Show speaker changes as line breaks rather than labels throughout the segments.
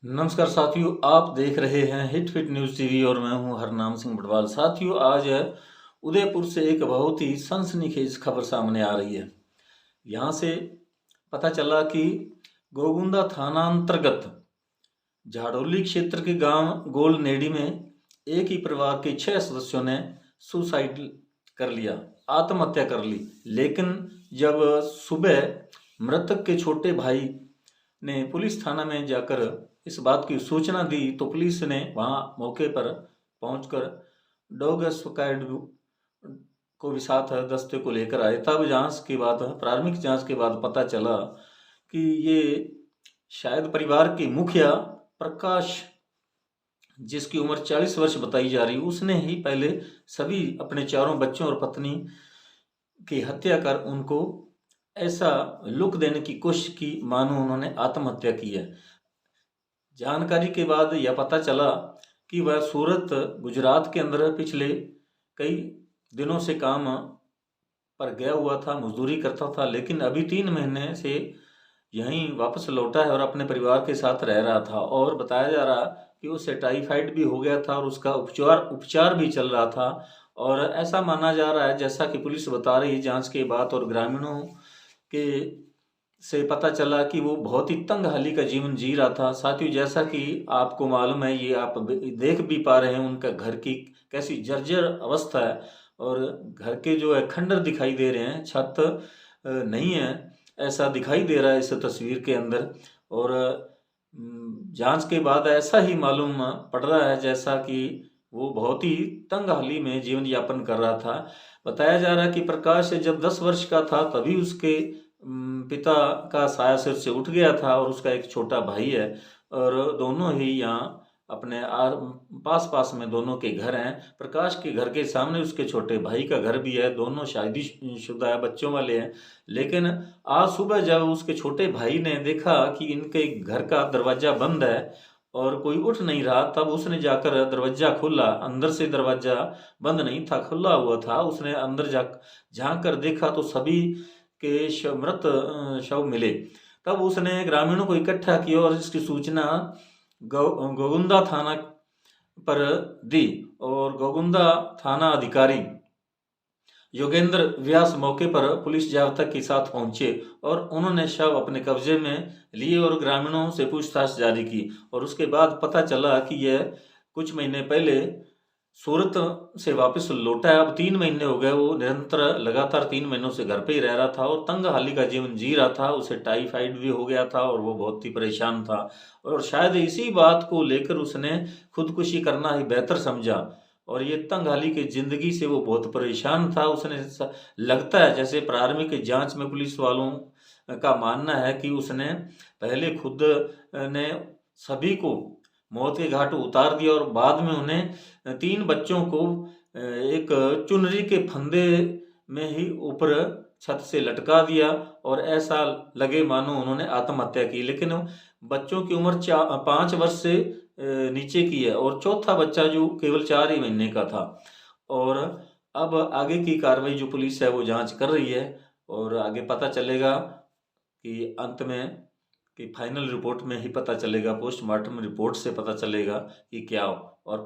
नमस्कार साथियों, आप देख रहे हैं हिट फिट न्यूज़ टीवी और मैं हूं हरनाम सिंह बटवाल। साथियों, आज उदयपुर से एक बहुत ही सनसनीखेज खबर सामने आ रही है। यहां से पता चला कि गोगुंदा थाना अंतर्गत झाड़ोली क्षेत्र के गांव गोलनेड़ी में एक ही परिवार के 6 सदस्यों ने सुसाइड कर लिया, आत्महत्या कर ली। लेकिन जब सुबह मृतक के छोटे भाई ने पुलिस थाना में जाकर इस बात की सूचना दी तो पुलिस ने वहां मौके पर पहुंचकर डॉग स्क्वाड को भी साथ दस्ते को लेकर आए। तब जांच के बाद, प्रारंभिक जांच के बाद पता चला कि ये शायद परिवार के मुखिया प्रकाश, जिसकी उम्र 40 वर्ष बताई जा रही, उसने ही पहले सभी अपने चारों बच्चों और पत्नी की हत्या कर उनको ऐसा लुक देने की कोशिश की मानो उन्होंने आत्महत्या की है। जानकारी के बाद यह पता चला कि वह सूरत, गुजरात के अंदर पिछले कई दिनों से काम पर गया हुआ था, मजदूरी करता था, लेकिन अभी 3 महीने से यहीं वापस लौटा है और अपने परिवार के साथ रह रहा था। और बताया जा रहा कि उसे टाइफाइड भी हो गया था और उसका उपचार भी चल रहा था। और ऐसा माना जा रहा है, जैसा कि पुलिस बता रही है जांच के बाद और ग्रामीणों के से पता चला कि वो बहुत ही तंगहाली का जीवन जी रहा था। साथियों, जैसा कि आपको मालूम है, ये आप देख भी पा रहे हैं उनका घर की कैसी जर्जर अवस्था है और घर के जो है खंडर दिखाई दे रहे हैं, छत नहीं है, ऐसा दिखाई दे रहा है इस तस्वीर के अंदर। और जांच के बाद ऐसा ही मालूम पड़ रहा है जैसा कि वो बहुत ही तंगहाली में जीवन यापन कर रहा था। बताया जा रहा है कि प्रकाश जब 10 वर्ष का था तभी उसके पिता का साया सिर से उठ गया था और उसका एक छोटा भाई है और दोनों ही यहाँ अपने पास पास में दोनों के घर हैं। प्रकाश के घर के सामने उसके छोटे भाई का घर भी है, दोनों शादीशुदा है, बच्चों वाले हैं। लेकिन आज सुबह जब उसके छोटे भाई ने देखा कि इनके घर का दरवाजा बंद है और कोई उठ नहीं रहा, तब उसने जाकर दरवाजा खोला। अंदर से दरवाजा बंद नहीं था, खुला हुआ था। उसने अंदर झांक कर देखा तो सभी के मृत शव मिले। तब उसने ग्रामीणों को इकट्ठा किया और इसकी सूचना गोगुंदा थाना पर दी और गोगुंदा थाना अधिकारी योगेंद्र व्यास मौके पर पुलिस जाब्ता के साथ पहुंचे और उन्होंने शव अपने कब्जे में लिए और ग्रामीणों से पूछताछ जारी की। और उसके बाद पता चला कि यह कुछ महीने पहले सूरत से वापस लौटा है। अब 3 महीने हो गए, वो निरंतर लगातार 3 महीनों से घर पे ही रह रहा था और तंगहाली का जीवन जी रहा था। उसे टाइफाइड भी हो गया था और वो बहुत ही परेशान था और शायद इसी बात को लेकर उसने खुदकुशी करना ही बेहतर समझा और ये तंगहाली की जिंदगी से वो बहुत परेशान था। उसने लगता है, जैसे प्रारंभिक जांच में पुलिस वालों का मानना है कि उसने पहले खुद ने सभी को मौत के घाट उतार दिया और बाद में उन्हें 3 बच्चों को एक चुनरी के फंदे में ही ऊपर छत से लटका दिया और ऐसा लगे मानो उन्होंने आत्महत्या की। लेकिन बच्चों की उम्र 5 वर्ष से नीचे की है और चौथा बच्चा जो केवल 4 ही महीने का था। और अब आगे की कार्रवाई जो पुलिस है वो जांच कर रही है और आगे पता चलेगा कि अंत में कि फाइनल रिपोर्ट में ही पता चलेगा, पोस्टमार्टम रिपोर्ट से पता चलेगा कि क्या हो। और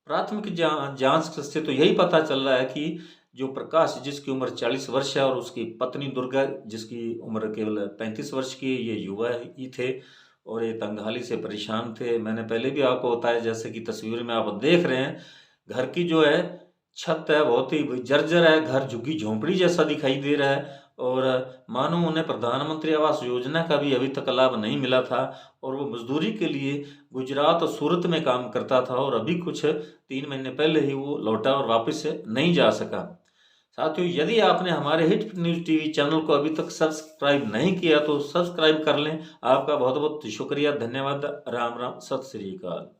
प्राथमिक जांच से तो यही पता चल रहा है कि जो प्रकाश, जिसकी उम्र 40 वर्ष है, और उसकी पत्नी दुर्गा, जिसकी उम्र केवल 35 वर्ष की है, ये युवा ही थे और ये तंगहाली से परेशान थे। मैंने पहले भी आपको बताया, जैसे कि तस्वीर में आप देख रहे हैं, घर की जो है छत है बहुत ही जर्जर है, घर झुग्गी झोंपड़ी जैसा दिखाई दे रहा है और मानो उन्हें प्रधानमंत्री आवास योजना का भी अभी तक लाभ नहीं मिला था और वो मजदूरी के लिए गुजरात और सूरत में काम करता था और अभी कुछ 3 महीने पहले ही वो लौटा और वापस नहीं जा सका। साथियों, यदि आपने हमारे हिट न्यूज़ टीवी चैनल को अभी तक सब्सक्राइब नहीं किया तो सब्सक्राइब कर लें। आपका बहुत बहुत शुक्रिया, धन्यवाद, राम राम, सत श्री अकाल।